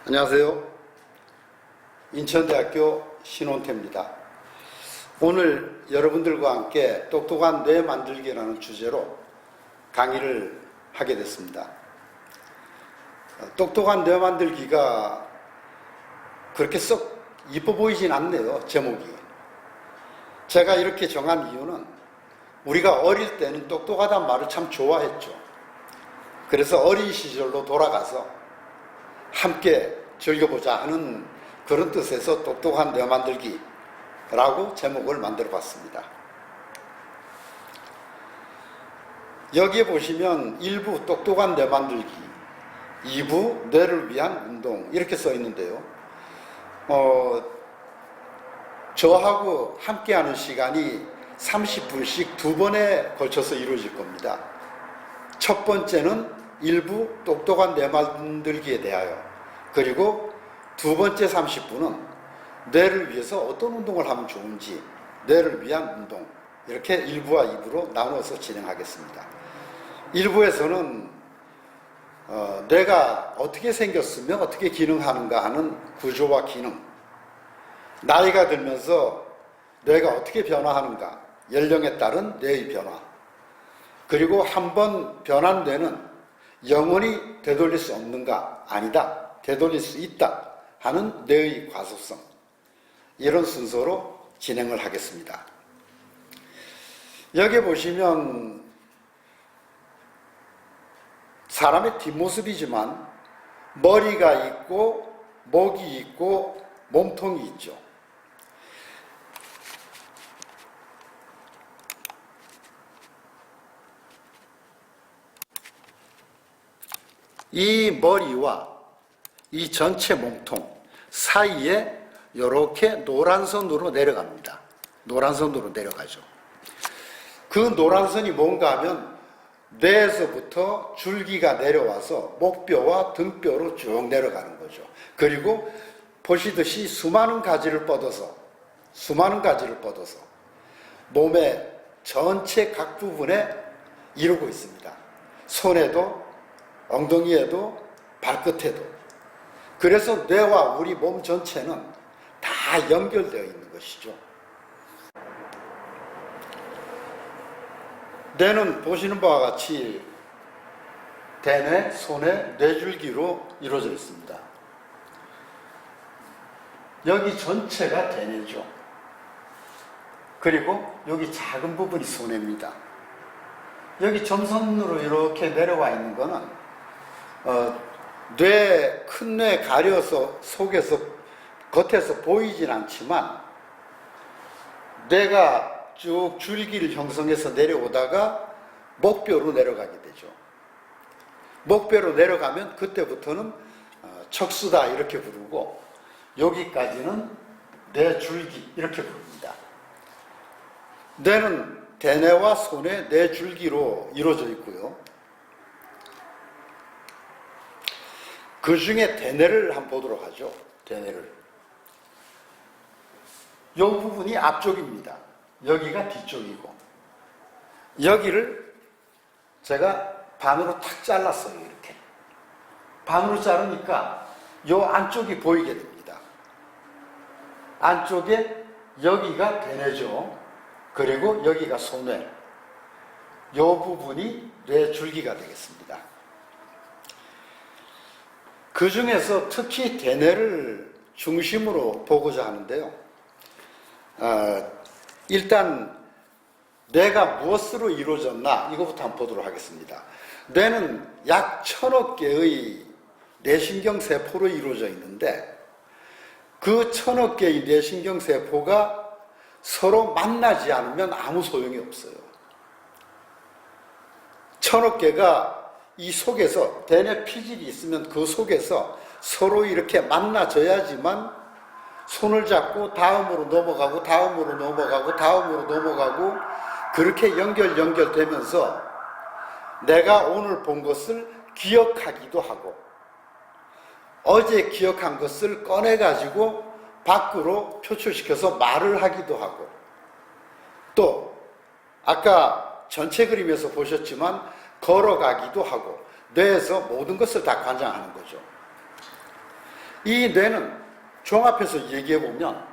안녕하세요. 인천대학교 신원태입니다. 오늘 여러분들과 함께 똑똑한 뇌 만들기라는 주제로 강의를 하게 됐습니다. 똑똑한 뇌 만들기가 그렇게 썩 이뻐 보이진 않네요, 제목이. 제가 이렇게 정한 이유는 우리가 어릴 때는 똑똑하다는 말을 참 좋아했죠. 그래서 어린 시절로 돌아가서 함께 즐겨보자 하는 그런 뜻에서 똑똑한 뇌 만들기라고 제목을 만들어 봤습니다. 여기에 보시면 1부 똑똑한 뇌 만들기, 2부 뇌를 위한 운동 이렇게 써 있는데요. 저하고 함께하는 시간이 30분씩 2번에 걸쳐서 이루어질 겁니다. 첫 번째는 1부 똑똑한 뇌 만들기에 대하여, 그리고 두 번째 30분은 뇌를 위해서 어떤 운동을 하면 좋은지, 뇌를 위한 운동, 이렇게 1부와 2부로 나누어서 진행하겠습니다. 1부에서는 뇌가 어떻게 생겼으면 어떻게 기능하는가 하는 구조와 기능, 나이가 들면서 뇌가 어떻게 변화하는가, 연령에 따른 뇌의 변화, 그리고 한번 변한 뇌는 영원히 되돌릴 수 없는가? 아니다. 되돌릴 수 있다 하는 뇌의 과소성, 이런 순서로 진행을 하겠습니다. 여기 보시면 사람의 뒷모습이지만 머리가 있고 목이 있고 몸통이 있죠. 이 머리와 이 전체 몸통 사이에 이렇게 노란 선으로 내려갑니다. 노란 선으로 내려가죠. 그 노란 선이 뭔가 하면 뇌에서부터 줄기가 내려와서 목뼈와 등뼈로 쭉 내려가는 거죠. 그리고 보시듯이 수많은 가지를 뻗어서 몸의 전체 각 부분에 이루고 있습니다. 손에도, 엉덩이에도, 발끝에도. 그래서 뇌와 우리 몸 전체는 다 연결되어 있는 것이죠. 뇌는 보시는 바와 같이 대뇌, 소뇌, 뇌줄기로 이루어져 있습니다. 여기 전체가 대뇌죠. 그리고 여기 작은 부분이 소뇌입니다. 여기 점선으로 이렇게 내려와 있는 거는 큰 뇌 가려서 속에서 겉에서 보이진 않지만 뇌가 쭉 줄기를 형성해서 내려오다가 목뼈로 내려가게 되죠. 목뼈로 내려가면 그때부터는 척수다 이렇게 부르고, 여기까지는 뇌줄기 이렇게 부릅니다. 뇌는 대뇌와 소뇌, 뇌줄기로 이루어져 있고요. 그 중에 대뇌를 한번 보도록 하죠. 대뇌를. 이 부분이 앞쪽입니다. 여기가 뒤쪽이고, 여기를 제가 반으로 탁 잘랐어요. 이렇게 반으로 자르니까 이 안쪽이 보이게 됩니다. 안쪽에 여기가 대뇌죠. 그리고 여기가 소뇌. 이 부분이 뇌줄기가 되겠습니다. 그 중에서 특히 대뇌를 중심으로 보고자 하는데요. 일단 뇌가 무엇으로 이루어졌나 이거부터 한번 보도록 하겠습니다. 뇌는 약 1000억 개의 뇌신경세포로 이루어져 있는데, 그 1000억 개의 뇌신경세포가 서로 만나지 않으면 아무 소용이 없어요. 1000억 개가 이 속에서, 대뇌 피질이 있으면 그 속에서 서로 이렇게 만나져야지만 손을 잡고 다음으로 넘어가고 다음으로 넘어가고 다음으로 넘어가고, 그렇게 연결되면서 내가 오늘 본 것을 기억하기도 하고, 어제 기억한 것을 꺼내가지고 밖으로 표출시켜서 말을 하기도 하고, 또 아까 전체 그림에서 보셨지만 걸어가기도 하고, 뇌에서 모든 것을 다 관장하는 거죠. 이 뇌는 종합해서 얘기해 보면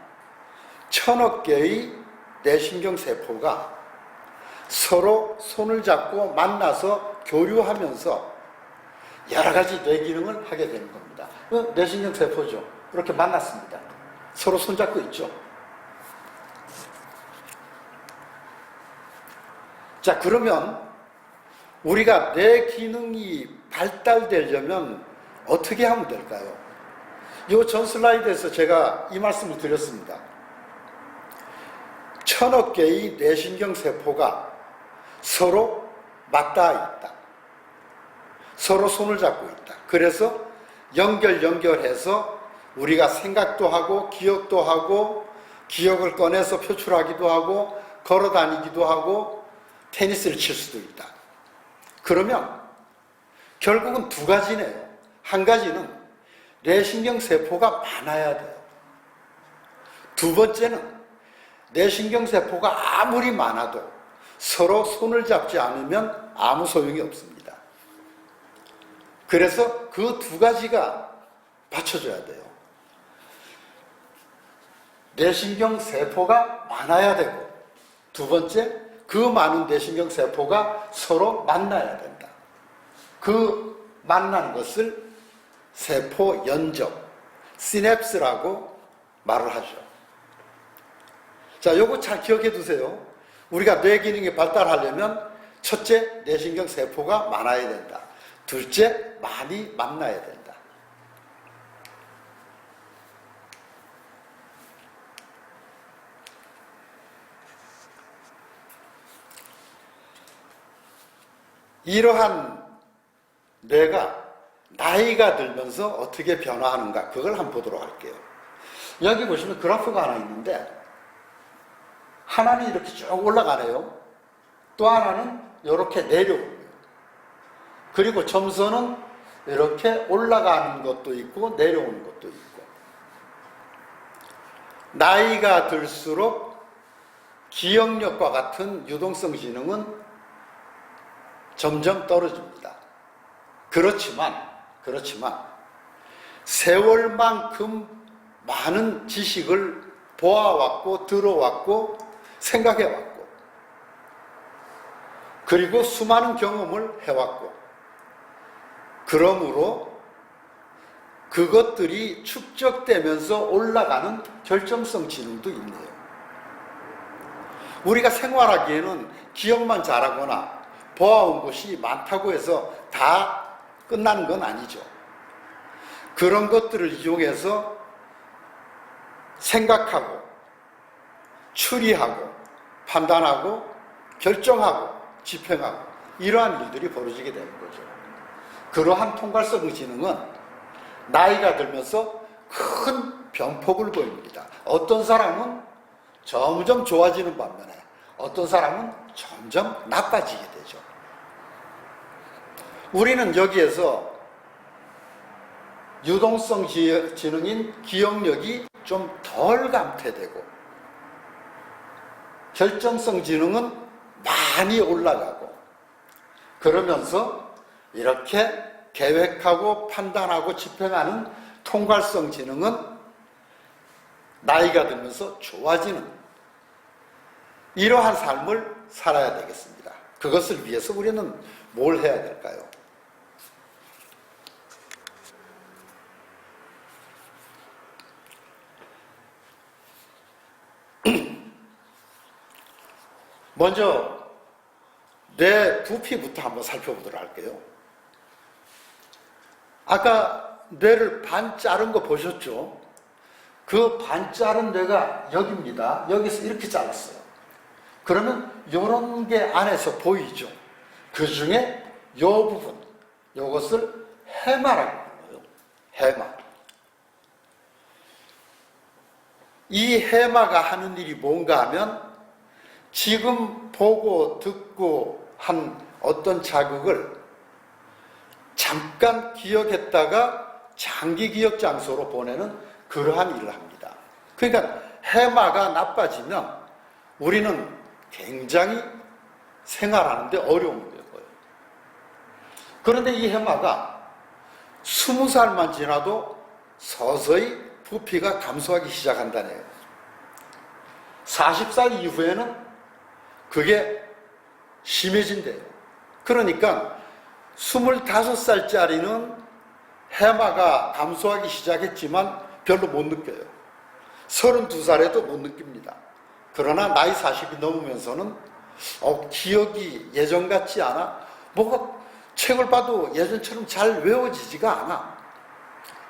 1000억 개의 뇌신경 세포가 서로 손을 잡고 만나서 교류하면서 여러 가지 뇌 기능을 하게 되는 겁니다. 뇌신경 세포죠. 이렇게 만났습니다. 서로 손잡고 있죠. 자, 그러면 우리가 뇌 기능이 발달되려면 어떻게 하면 될까요? 이 전 슬라이드에서 제가 이 말씀을 드렸습니다. 1000억 개의 뇌신경 세포가 서로 맞닿아 있다. 서로 손을 잡고 있다. 그래서 연결해서 우리가 생각도 하고 기억도 하고 기억을 꺼내서 표출하기도 하고 걸어 다니기도 하고 테니스를 칠 수도 있다. 그러면 결국은 두 가지네요. 한 가지는 뇌신경 세포가 많아야 돼요. 두 번째는 뇌신경 세포가 아무리 많아도 서로 손을 잡지 않으면 아무 소용이 없습니다. 그래서 그 두 가지가 받쳐줘야 돼요. 뇌신경 세포가 많아야 되고, 두 번째, 그 많은 뇌신경 세포가 서로 만나야 된다. 그 만난 것을 세포 연적, 시냅스라고 말을 하죠. 자, 요거 잘 기억해 두세요. 우리가 뇌 기능이 발달하려면 첫째, 뇌신경 세포가 많아야 된다. 둘째, 많이 만나야 된다. 이러한 뇌가 나이가 들면서 어떻게 변화하는가, 그걸 한번 보도록 할게요. 여기 보시면 그래프가 하나 있는데, 하나는 이렇게 쭉 올라가네요. 또 하나는 이렇게 내려오고요. 그리고 점선은 이렇게 올라가는 것도 있고 내려오는 것도 있고. 나이가 들수록 기억력과 같은 유동성 지능은 점점 떨어집니다. 그렇지만 세월만큼 많은 지식을 보아왔고 들어왔고 생각해왔고, 그리고 수많은 경험을 해왔고, 그러므로 그것들이 축적되면서 올라가는 결정성 지능도 있네요. 우리가 생활하기에는 기억만 잘하거나 보아온 것이 많다고 해서 다 끝나는 건 아니죠. 그런 것들을 이용해서 생각하고 추리하고 판단하고 결정하고 집행하고 이러한 일들이 벌어지게 되는 거죠. 그러한 통괄성 지능은 나이가 들면서 큰 변폭을 보입니다. 어떤 사람은 점점 좋아지는 반면에 어떤 사람은 점점 나빠지게 되죠. 우리는 여기에서 유동성 지능인 기억력이 좀 덜 감퇴되고, 결정성 지능은 많이 올라가고, 그러면서 이렇게 계획하고 판단하고 집행하는 통괄성 지능은 나이가 들면서 좋아지는 이러한 삶을 살아야 되겠습니다. 그것을 위해서 우리는 뭘 해야 될까요? 먼저 뇌 부피부터 한번 살펴보도록 할게요. 아까 뇌를 반 자른 거 보셨죠? 그 반 자른 뇌가 여기입니다. 여기서 이렇게 잘랐어요. 그러면 이런 게 안에서 보이죠? 그 중에 이 부분, 이것을 해마라고 불러요. 해마. 이 해마가 하는 일이 뭔가 하면 지금 보고 듣고 한 어떤 자극을 잠깐 기억했다가 장기 기억 장소로 보내는 그러한 일을 합니다. 그러니까 해마가 나빠지면 우리는 굉장히 생활하는데 어려움을 겪어요. 그런데 이 해마가 20살만 지나도 서서히 부피가 감소하기 시작한다네요. 40살 이후에는 그게 심해진대요. 그러니까 25살짜리는 해마가 감소하기 시작했지만 별로 못 느껴요. 32살에도 못 느낍니다. 그러나 나이 40이 넘으면서는 기억이 예전 같지 않아? 뭐가 책을 봐도 예전처럼 잘 외워지지가 않아.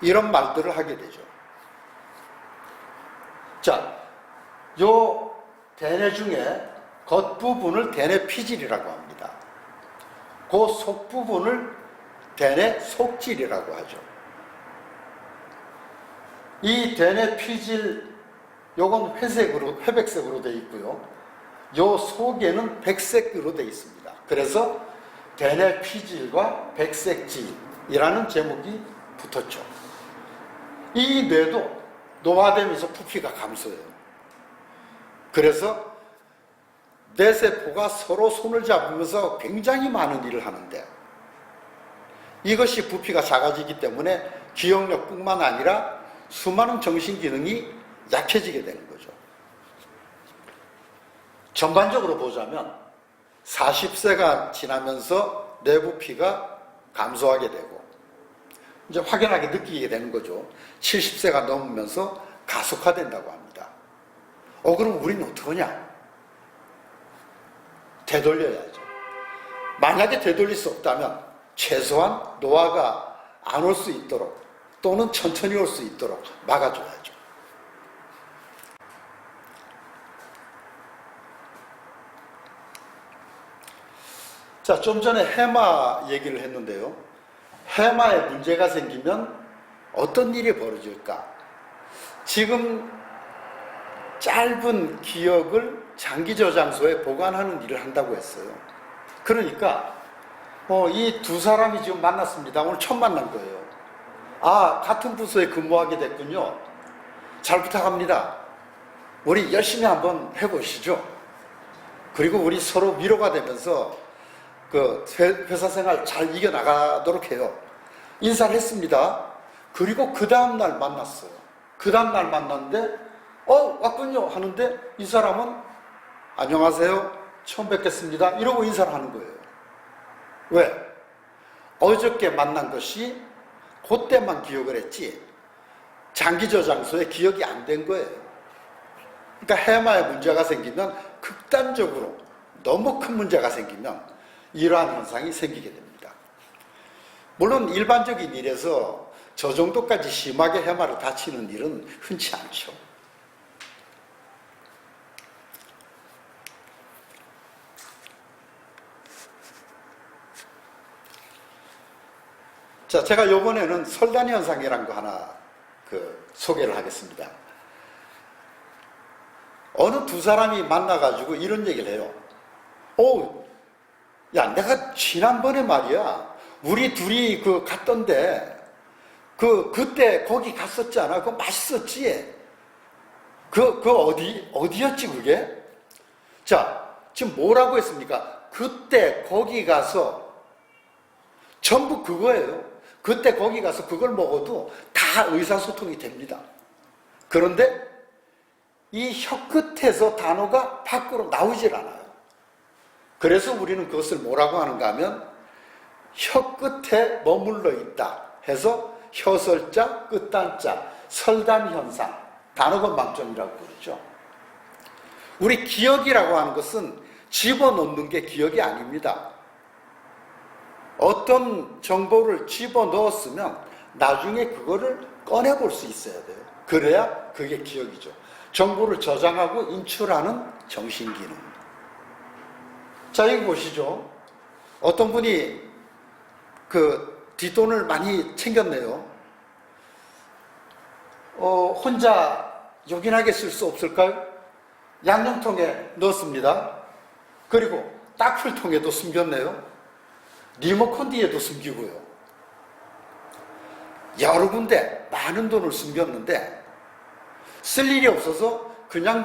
이런 말들을 하게 되죠. 자, 요 대뇌 중에 겉부분을 대뇌 피질이라고 합니다. 그 속부분을 대뇌 속질이라고 하죠. 이 대뇌 피질, 요건 회백색으로 되어 있고요. 요 속에는 백색으로 되어 있습니다. 그래서 대뇌 피질과 백색질이라는 제목이 붙었죠. 이 뇌도 노화되면서 부피가 감소해요. 그래서 뇌세포가 서로 손을 잡으면서 굉장히 많은 일을 하는데, 이것이 부피가 작아지기 때문에 기억력뿐만 아니라 수많은 정신기능이 약해지게 되는 거죠. 전반적으로 보자면 40세가 지나면서 뇌부피가 감소하게 되고 이제 확연하게 느끼게 되는 거죠. 70세가 넘으면서 가속화된다고 합니다. 그럼 우리는 어떡하냐? 되돌려야죠. 만약에 되돌릴 수 없다면 최소한 노화가 안 올 수 있도록 또는 천천히 올 수 있도록 막아줘야죠. 자, 좀 전에 해마 얘기를 했는데요. 해마에 문제가 생기면 어떤 일이 벌어질까? 지금 짧은 기억을 장기 저장소에 보관하는 일을 한다고 했어요. 그러니까 이 두 사람이 지금 만났습니다. 오늘 처음 만난 거예요. 같은 부서에 근무하게 됐군요. 잘 부탁합니다. 우리 열심히 한번 해보시죠. 그리고 우리 서로 위로가 되면서 그 회사 생활 잘 이겨나가도록 해요. 인사를 했습니다. 그리고 그 다음날 만났어요. 그 다음날 만났는데 왔군요 하는데 이 사람은 안녕하세요, 처음 뵙겠습니다 이러고 인사를 하는 거예요. 왜? 어저께 만난 것이 그때만 기억을 했지 장기 저장소에 기억이 안 된 거예요. 그러니까 해마에 문제가 생기면, 극단적으로 너무 큰 문제가 생기면 이러한 현상이 생기게 됩니다. 물론 일반적인 일에서 저 정도까지 심하게 해마를 다치는 일은 흔치 않죠. 자, 제가 이번에는 설단 현상이라는 거 하나 소개를 하겠습니다. 어느 두 사람이 만나가지고 이런 얘기를 해요. 야, 내가 지난번에 말이야, 우리 둘이 갔던데, 그때 거기 갔었잖아. 그거 맛있었지? 어디였지, 그게? 자, 지금 뭐라고 했습니까? 그때 거기 가서, 전부 그거예요. 그때 거기 가서 그걸 먹어도 다 의사소통이 됩니다. 그런데 이 혀끝에서 단어가 밖으로 나오질 않아요. 그래서 우리는 그것을 뭐라고 하는가 하면 혀끝에 머물러 있다 해서 혀설자, 끝단자, 설단현상, 단어건망점이라고 그러죠. 우리 기억이라고 하는 것은 집어넣는 게 기억이 아닙니다. 어떤 정보를 집어넣었으면 나중에 그거를 꺼내볼 수 있어야 돼요. 그래야 그게 기억이죠. 정보를 저장하고 인출하는 정신기능. 자, 여기 보시죠. 어떤 분이 뒷돈을 많이 챙겼네요. 혼자 요긴하게 쓸 수 없을까요? 양념통에 넣었습니다. 그리고 딱풀통에도 숨겼네요. 리모컨 뒤에도 숨기고요. 여러 군데 많은 돈을 숨겼는데 쓸 일이 없어서 그냥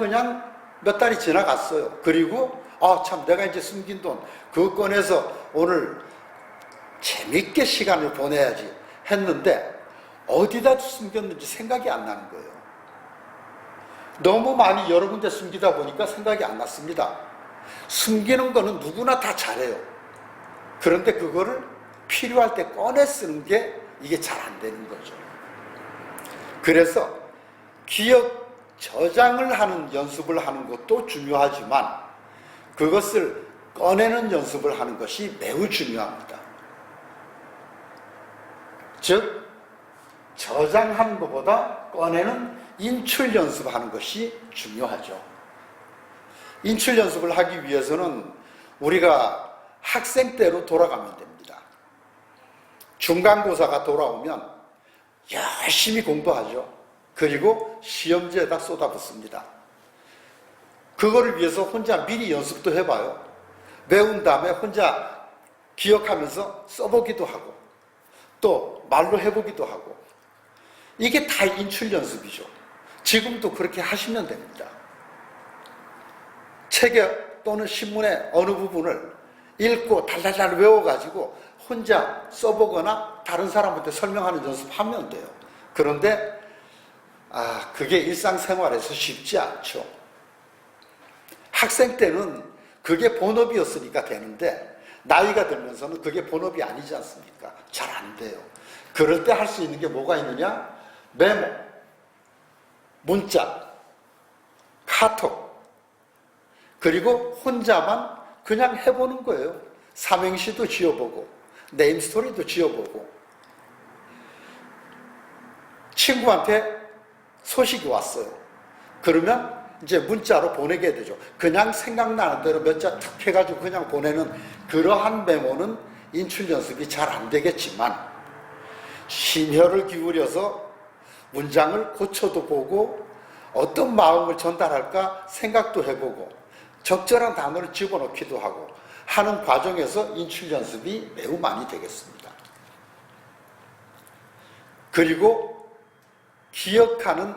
몇 달이 지나갔어요. 그리고 참 내가 이제 숨긴 돈 그거 꺼내서 오늘 재밌게 시간을 보내야지 했는데 어디다 숨겼는지 생각이 안 나는 거예요. 너무 많이 여러 군데 숨기다 보니까 생각이 안 났습니다. 숨기는 거는 누구나 다 잘해요. 그런데 그거를 필요할 때 꺼내 쓰는 게 이게 잘 안 되는 거죠. 그래서 기억 저장을 하는 연습을 하는 것도 중요하지만 그것을 꺼내는 연습을 하는 것이 매우 중요합니다. 즉, 저장하는 것보다 꺼내는 인출 연습하는 것이 중요하죠. 인출 연습을 하기 위해서는 우리가 학생 때로 돌아가면 됩니다. 중간고사가 돌아오면 열심히 공부하죠. 그리고 시험지에다 쏟아붓습니다. 그거를 위해서 혼자 미리 연습도 해봐요. 외운 다음에 혼자 기억하면서 써보기도 하고 또 말로 해보기도 하고 이게 다 인출 연습이죠. 지금도 그렇게 하시면 됩니다. 책에 또는 신문의 어느 부분을 읽고 달달달 외워가지고 혼자 써보거나 다른 사람한테 설명하는 연습하면 돼요. 그런데 그게 일상생활에서 쉽지 않죠. 학생 때는 그게 본업이었으니까 되는데 나이가 들면서는 그게 본업이 아니지 않습니까? 잘 안 돼요. 그럴 때 할 수 있는 게 뭐가 있느냐? 메모, 문자, 카톡, 그리고 혼자만 그냥 해보는 거예요. 삼행시도 지어보고 네임스토리도 지어보고 친구한테 소식이 왔어요. 그러면 이제 문자로 보내게 되죠. 그냥 생각나는 대로 몇 자 툭 해가지고 그냥 보내는 그러한 메모는 인출 연습이 잘 안 되겠지만 심혈을 기울여서 문장을 고쳐도 보고 어떤 마음을 전달할까 생각도 해보고 적절한 단어를 집어넣기도 하고 하는 과정에서 인출 연습이 매우 많이 되겠습니다. 그리고 기억하는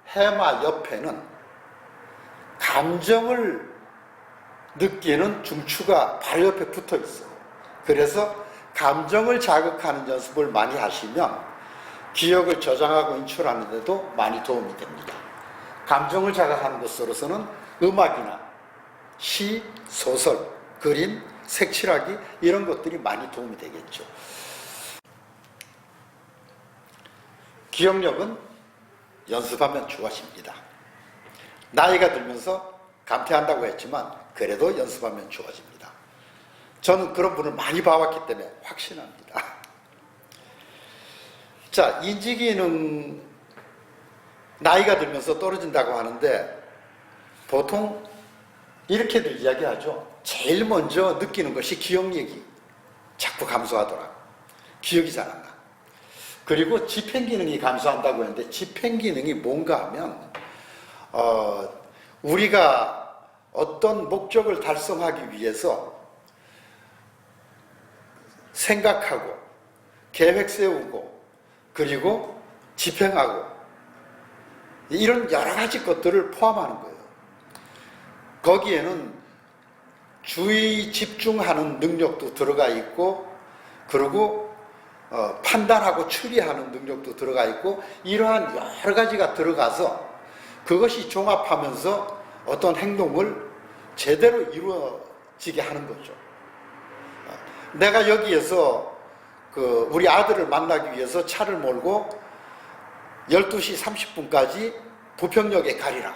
해마 옆에는 감정을 느끼는 중추가 바로 옆에 붙어 있어요. 그래서 감정을 자극하는 연습을 많이 하시면 기억을 저장하고 인출하는 데도 많이 도움이 됩니다. 감정을 자극하는 것으로서는 음악이나 시, 소설, 그림, 색칠하기 이런 것들이 많이 도움이 되겠죠. 기억력은 연습하면 좋아집니다. 나이가 들면서 감퇴한다고 했지만 그래도 연습하면 좋아집니다. 저는 그런 분을 많이 봐왔기 때문에 확신합니다. 자, 인지기능 나이가 들면서 떨어진다고 하는데 보통 이렇게도 이야기하죠. 제일 먼저 느끼는 것이 기억력이 자꾸 감소하더라. 기억이 잘 안 나. 그리고 집행기능이 감소한다고 했는데 집행기능이 뭔가 하면 우리가 어떤 목적을 달성하기 위해서 생각하고 계획 세우고 그리고 집행하고 이런 여러 가지 것들을 포함하는 거예요. 거기에는 주의 집중하는 능력도 들어가 있고 그리고 판단하고 추리하는 능력도 들어가 있고 이러한 여러 가지가 들어가서 그것이 종합하면서 어떤 행동을 제대로 이루어지게 하는 거죠. 내가 여기에서 우리 아들을 만나기 위해서 차를 몰고 12시 30분까지 부평역에 가리라.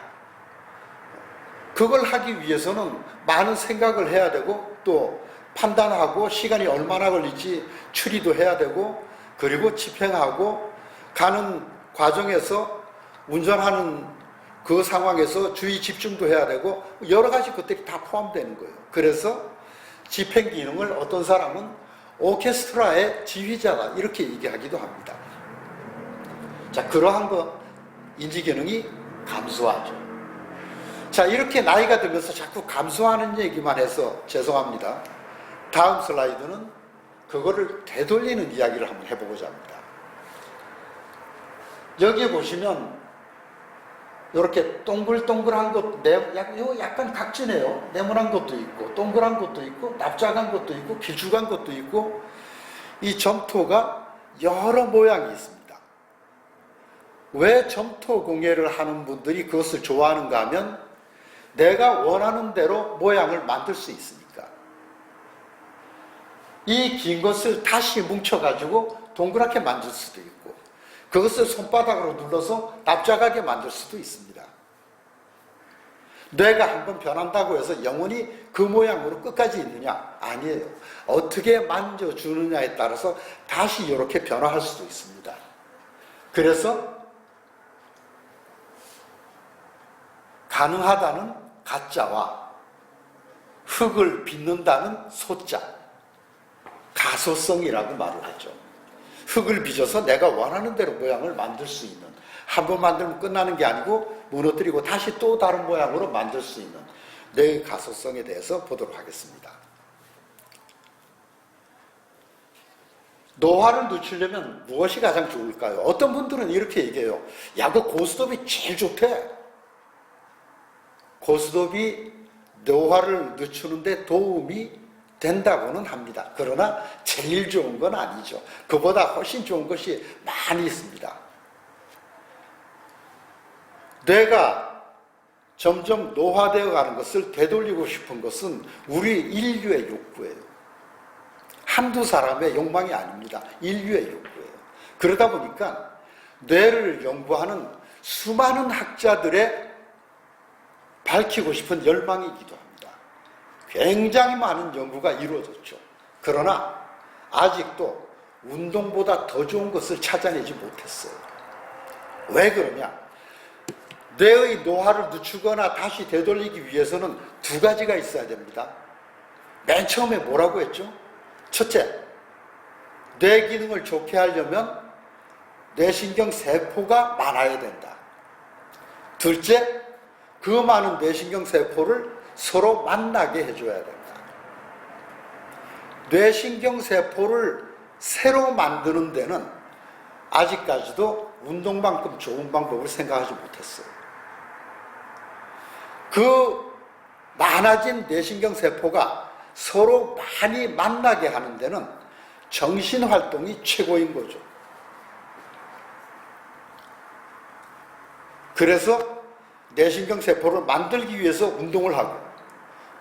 그걸 하기 위해서는 많은 생각을 해야 되고 또 판단하고 시간이 얼마나 걸릴지 추리도 해야 되고 그리고 집행하고 가는 과정에서 운전하는 그 상황에서 주의 집중도 해야 되고 여러 가지 것들이 다 포함되는 거예요. 그래서 집행 기능을 어떤 사람은 오케스트라의 지휘자다 이렇게 얘기하기도 합니다. 자, 그러한 거 인지 기능이 감소하죠. 자, 이렇게 나이가 들면서 자꾸 감소하는 얘기만 해서 죄송합니다. 다음 슬라이드는 그거를 되돌리는 이야기를 한번 해보고자 합니다. 여기에 보시면 이렇게 동글동글한 것, 약간 각지네요. 네모난 것도 있고 동글한 것도 있고 납작한 것도 있고 길쭉한 것도 있고 이 점토가 여러 모양이 있습니다. 왜 점토 공예를 하는 분들이 그것을 좋아하는가 하면 내가 원하는 대로 모양을 만들 수 있으니까. 이 긴 것을 다시 뭉쳐가지고 동그랗게 만들 수도 있고, 그것을 손바닥으로 눌러서 납작하게 만들 수도 있습니다. 뇌가 한번 변한다고 해서 영원히 그 모양으로 끝까지 있느냐? 아니에요. 어떻게 만져주느냐에 따라서 다시 이렇게 변화할 수도 있습니다. 그래서 가능하다는 가짜와 흙을 빚는다는 소자, 가소성이라고 말을 하죠. 흙을 빚어서 내가 원하는 대로 모양을 만들 수 있는, 한 번 만들면 끝나는 게 아니고 무너뜨리고 다시 또 다른 모양으로 만들 수 있는 뇌의 가소성에 대해서 보도록 하겠습니다. 노화를 늦추려면 무엇이 가장 좋을까요? 어떤 분들은 이렇게 얘기해요. 야, 그 고스톱이 제일 좋대. 고스톱이 노화를 늦추는데 도움이 된다고는 합니다. 그러나 제일 좋은 건 아니죠. 그보다 훨씬 좋은 것이 많이 있습니다. 뇌가 점점 노화되어 가는 것을 되돌리고 싶은 것은 우리 인류의 욕구예요. 한두 사람의 욕망이 아닙니다. 인류의 욕구예요. 그러다 보니까 뇌를 연구하는 수많은 학자들의 밝히고 싶은 열망이기도 합니다. 굉장히 많은 연구가 이루어졌죠. 그러나 아직도 운동보다 더 좋은 것을 찾아내지 못했어요. 왜 그러냐? 뇌의 노화를 늦추거나 다시 되돌리기 위해서는 두 가지가 있어야 됩니다. 맨 처음에 뭐라고 했죠? 첫째, 뇌 기능을 좋게 하려면 뇌신경 세포가 많아야 된다. 둘째, 그 많은 뇌신경 세포를 서로 만나게 해줘야 된다. 뇌신경 세포를 새로 만드는 데는 아직까지도 운동만큼 좋은 방법을 생각하지 못했어요. 그 많아진 뇌신경 세포가 서로 많이 만나게 하는 데는 정신활동이 최고인 거죠. 그래서 뇌신경 세포를 만들기 위해서 운동을 하고,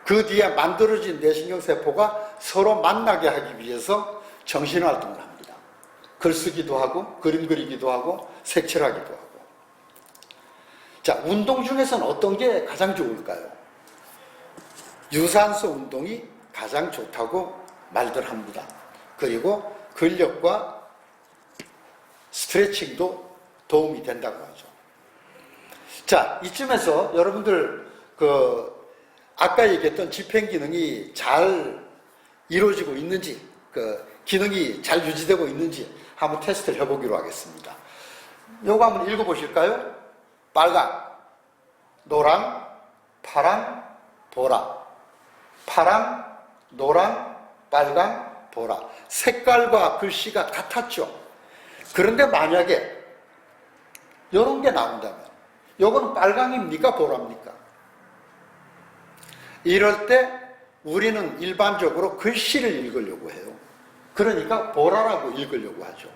그 뒤에 만들어진 뇌신경 세포가 서로 만나게 하기 위해서 정신활동을 합니다. 글쓰기도 하고, 그림 그리기도 하고, 색칠하기도 하고. 자, 운동 중에서는 어떤 게 가장 좋을까요? 유산소 운동이 가장 좋다고 말들 합니다. 그리고 근력과 스트레칭도 도움이 된다고 하죠. 자, 이쯤에서 여러분들 아까 얘기했던 집행기능이 잘 이루어지고 있는지, 기능이 잘 유지되고 있는지 한번 테스트를 해보기로 하겠습니다. 요거 한번 읽어보실까요? 빨강, 노랑, 파랑, 보라. 파랑, 노랑, 빨강, 보라. 색깔과 글씨가 같았죠. 그런데 만약에 이런 게 나온다면, 요거는 빨강입니까? 보라입니까? 이럴 때 우리는 일반적으로 글씨를 읽으려고 해요. 그러니까 보라라고 읽으려고 하죠.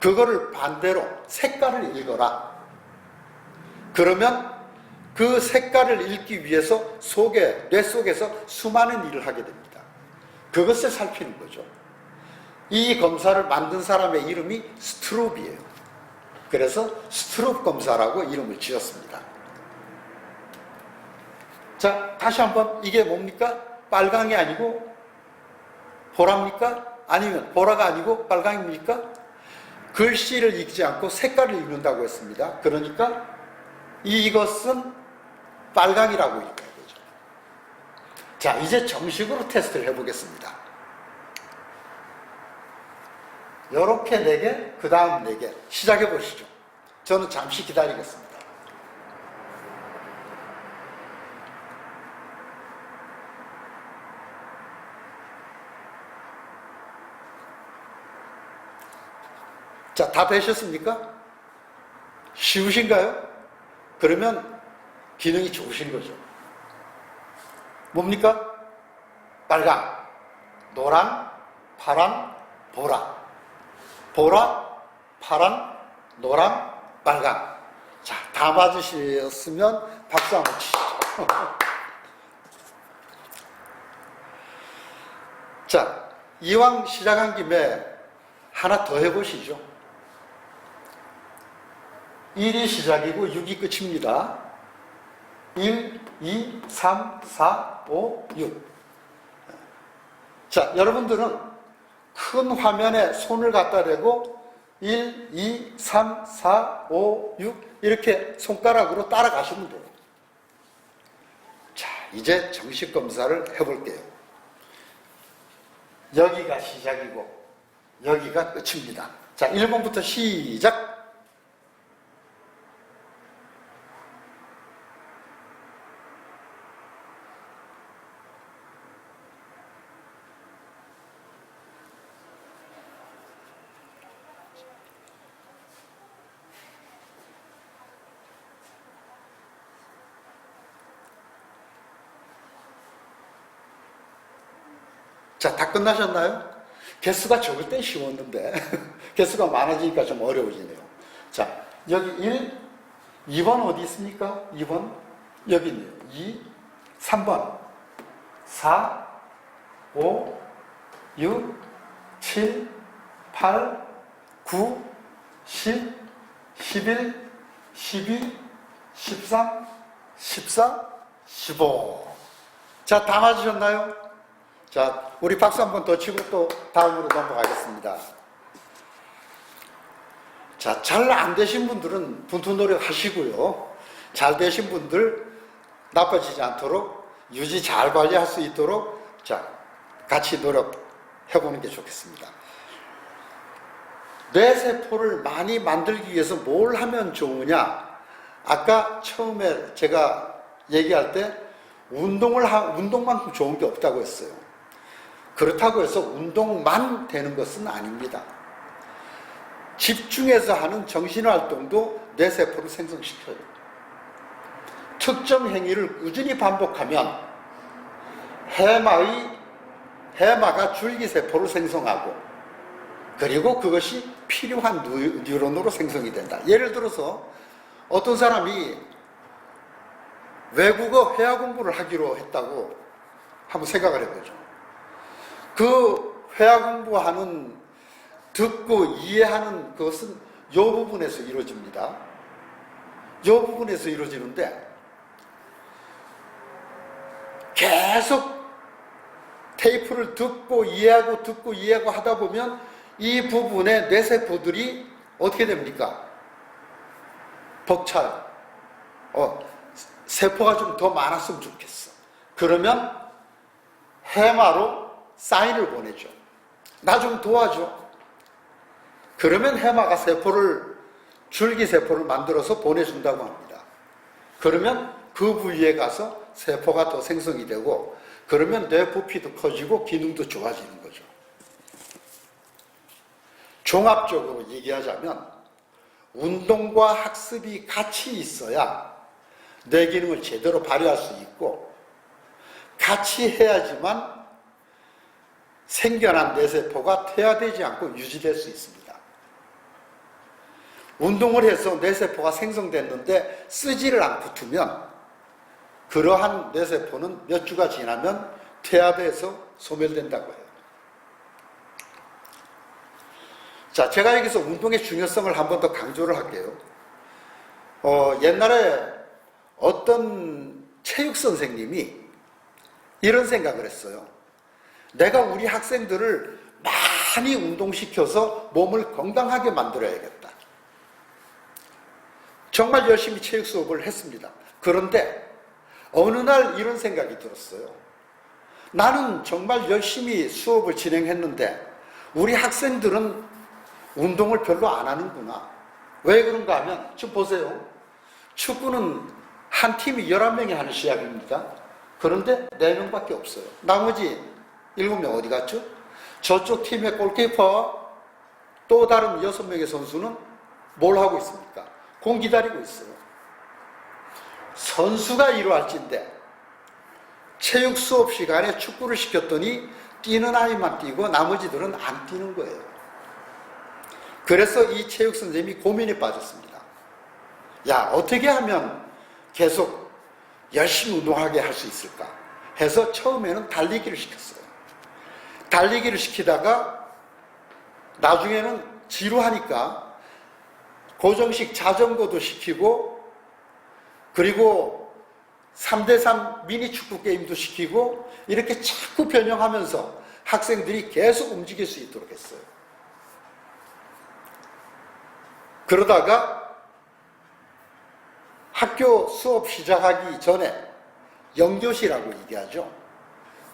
그거를 반대로 색깔을 읽어라. 그러면 그 색깔을 읽기 위해서 뇌 속에서 수많은 일을 하게 됩니다. 그것을 살피는 거죠. 이 검사를 만든 사람의 이름이 스트룹이에요. 그래서 스트룹 검사라고 이름을 지었습니다. 자, 다시 한번, 이게 뭡니까? 빨강이 아니고 보라입니까? 아니면 보라가 아니고 빨강입니까? 글씨를 읽지 않고 색깔을 읽는다고 했습니다. 그러니까 이것은 빨강이라고 읽어야 되죠. 자, 이제 정식으로 테스트를 해보겠습니다. 요렇게 4개, 그 다음 4개 시작해 보시죠. 저는 잠시 기다리겠습니다. 자, 다 되셨습니까? 쉬우신가요? 그러면 기능이 좋으신 거죠. 뭡니까? 빨강, 노랑, 파랑, 보라. 보라, 파랑, 노랑, 빨강. 자, 다 맞으셨으면 박수 한번 치시죠. 자, 이왕 시작한 김에 하나 더 해보시죠. 1이 시작이고 6이 끝입니다. 1, 2, 3, 4, 5, 6. 자, 여러분들은 큰 화면에 손을 갖다 대고 1, 2, 3, 4, 5, 6 이렇게 손가락으로 따라가시면 돼요. 자, 이제 정식 검사를 해볼게요. 여기가 시작이고 여기가 끝입니다. 자, 1번부터 시작. 자, 다 끝나셨나요? 개수가 적을 땐 쉬웠는데 개수가 많아지니까 좀 어려워지네요. 자, 여기 1, 2번 어디 있습니까? 2번 여기 있네요. 2, 3번 4, 5, 6, 7, 8, 9, 10, 11, 12, 13, 14, 15. 자, 다 맞으셨나요? 자, 우리 박수 한 번 더 치고 또 다음으로 넘어가겠습니다. 자, 잘 안 되신 분들은 분투 노력 하시고요. 잘 되신 분들 나빠지지 않도록 유지 잘 관리할 수 있도록 자, 같이 노력해보는 게 좋겠습니다. 뇌세포를 많이 만들기 위해서 뭘 하면 좋으냐? 아까 처음에 제가 얘기할 때 운동만큼 좋은 게 없다고 했어요. 그렇다고 해서 운동만 되는 것은 아닙니다. 집중해서 하는 정신활동도 뇌세포를 생성시켜요. 특정 행위를 꾸준히 반복하면 해마가 줄기세포를 생성하고 그리고 그것이 필요한 뉴런으로 생성이 된다. 예를 들어서 어떤 사람이 외국어 회화 공부를 하기로 했다고 한번 생각을 해보죠. 그 회화 공부하는 듣고 이해하는 것은 이 부분에서 이루어집니다. 이 부분에서 이루어지는데 계속 테이프를 듣고 이해하고 하다 보면 이 부분의 뇌세포들이 어떻게 됩니까? 벅차요. 세포가 좀 더 많았으면 좋겠어. 그러면 해마로 사인을 보내죠. 나 좀 도와줘. 그러면 해마가 줄기세포를 만들어서 보내준다고 합니다. 그러면 그 부위에 가서 세포가 더 생성이 되고 그러면 뇌 부피도 커지고 기능도 좋아지는 거죠. 종합적으로 얘기하자면 운동과 학습이 같이 있어야 뇌 기능을 제대로 발휘할 수 있고 같이 해야지만 생겨난 뇌세포가 퇴화되지 않고 유지될 수 있습니다. 운동을 해서 뇌세포가 생성됐는데 쓰지를 않고 두면 그러한 뇌세포는 몇 주가 지나면 퇴화돼서 소멸된다고 해요. 자, 제가 여기서 운동의 중요성을 한 번 더 강조를 할게요. 옛날에 어떤 체육 선생님이 이런 생각을 했어요. 내가 우리 학생들을 많이 운동시켜서 몸을 건강하게 만들어야겠다. 정말 열심히 체육 수업을 했습니다. 그런데 어느 날 이런 생각이 들었어요. 나는 정말 열심히 수업을 진행했는데 우리 학생들은 운동을 별로 안 하는구나. 왜 그런가 하면 지금 보세요. 축구는 한 팀이 11명이 하는 시합입니다. 그런데 4명밖에 없어요. 나머지 7명 어디 갔죠? 저쪽 팀의 골키퍼 또 다른 6명의 선수는 뭘 하고 있습니까? 공 기다리고 있어요. 선수가 이루어질진데 체육 수업 시간에 축구를 시켰더니 뛰는 아이만 뛰고 나머지들은 안 뛰는 거예요. 그래서 이 체육 선생님이 고민에 빠졌습니다. 야, 어떻게 하면 계속 열심히 운동하게 할 수 있을까 해서 처음에는 달리기를 시켰어요. 달리기를 시키다가 나중에는 지루하니까 고정식 자전거도 시키고, 그리고 3대3 미니 축구 게임도 시키고, 이렇게 자꾸 변형하면서 학생들이 계속 움직일 수 있도록 했어요. 그러다가 학교 수업 시작하기 전에 영교시라고 얘기하죠.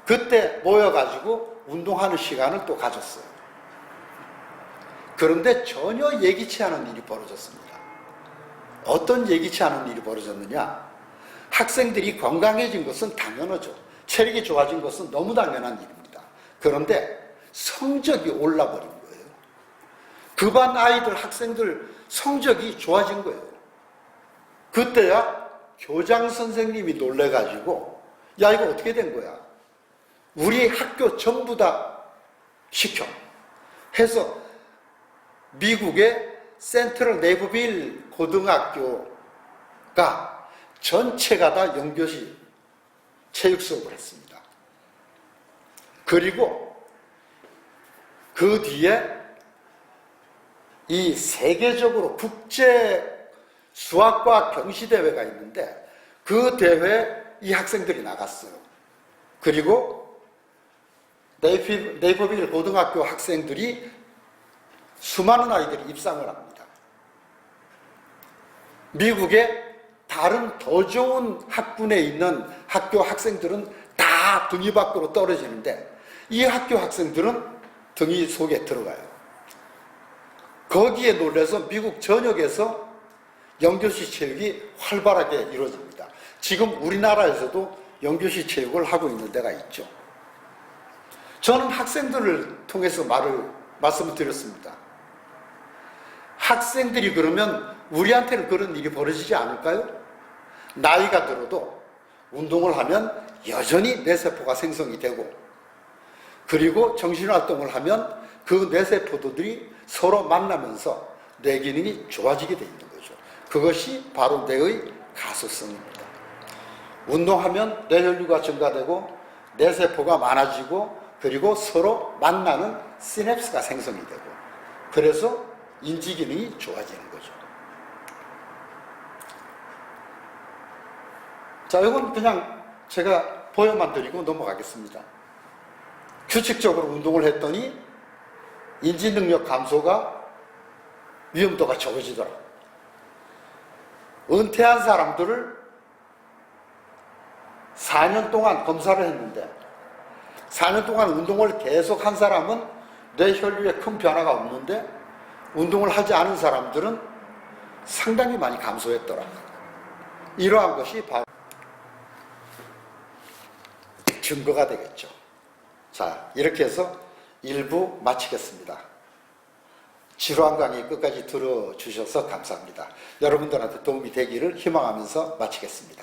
그때 모여가지고 운동하는 시간을 또 가졌어요. 그런데 전혀 예기치 않은 일이 벌어졌습니다. 어떤 예기치 않은 일이 벌어졌느냐? 학생들이 건강해진 것은 당연하죠. 체력이 좋아진 것은 너무 당연한 일입니다. 그런데 성적이 올라버린 거예요. 그 반 아이들, 학생들 성적이 좋아진 거예요. 그때야 교장 선생님이 놀래가지고, 야, 이거 어떻게 된 거야? 우리 학교 전부 다 시켜 해서 미국의 센트럴 네이버빌 고등학교가 전체가 다 영교시 체육 수업을 했습니다. 그리고 그 뒤에 이 세계적으로 국제 수학과학 경시대회가 있는데 그 대회에 이 학생들이 나갔어요. 그리고 네이버빌 고등학교 학생들이 수많은 아이들이 입상을 합니다. 미국의 다른 더 좋은 학군에 있는 학교 학생들은 다 등이 밖으로 떨어지는데 이 학교 학생들은 등이 속에 들어가요. 거기에 놀라서 미국 전역에서 영교시 체육이 활발하게 이루어집니다. 지금 우리나라에서도 영교시 체육을 하고 있는 데가 있죠. 저는 학생들을 통해서 말씀을 드렸습니다. 학생들이 그러면 우리한테는 그런 일이 벌어지지 않을까요? 나이가 들어도 운동을 하면 여전히 뇌세포가 생성이 되고, 그리고 정신활동을 하면 그 뇌세포들이 서로 만나면서 뇌 기능이 좋아지게 돼 있는 거죠. 그것이 바로 뇌의 가소성입니다. 운동하면 뇌혈류가 증가되고 뇌세포가 많아지고, 그리고 서로 만나는 시냅스가 생성이 되고, 그래서 인지 기능이 좋아지는 거죠. 자, 이건 그냥 제가 보여만 드리고 넘어가겠습니다. 규칙적으로 운동을 했더니 인지 능력 감소가 위험도가 적어지더라. 은퇴한 사람들을 4년 동안 검사를 했는데 4년 동안 운동을 계속 한 사람은 뇌혈류에 큰 변화가 없는데 운동을 하지 않은 사람들은 상당히 많이 감소했더라. 이러한 것이 바로 증거가 되겠죠. 자, 이렇게 해서 1부 마치겠습니다. 지루한 강의 끝까지 들어주셔서 감사합니다. 여러분들한테 도움이 되기를 희망하면서 마치겠습니다.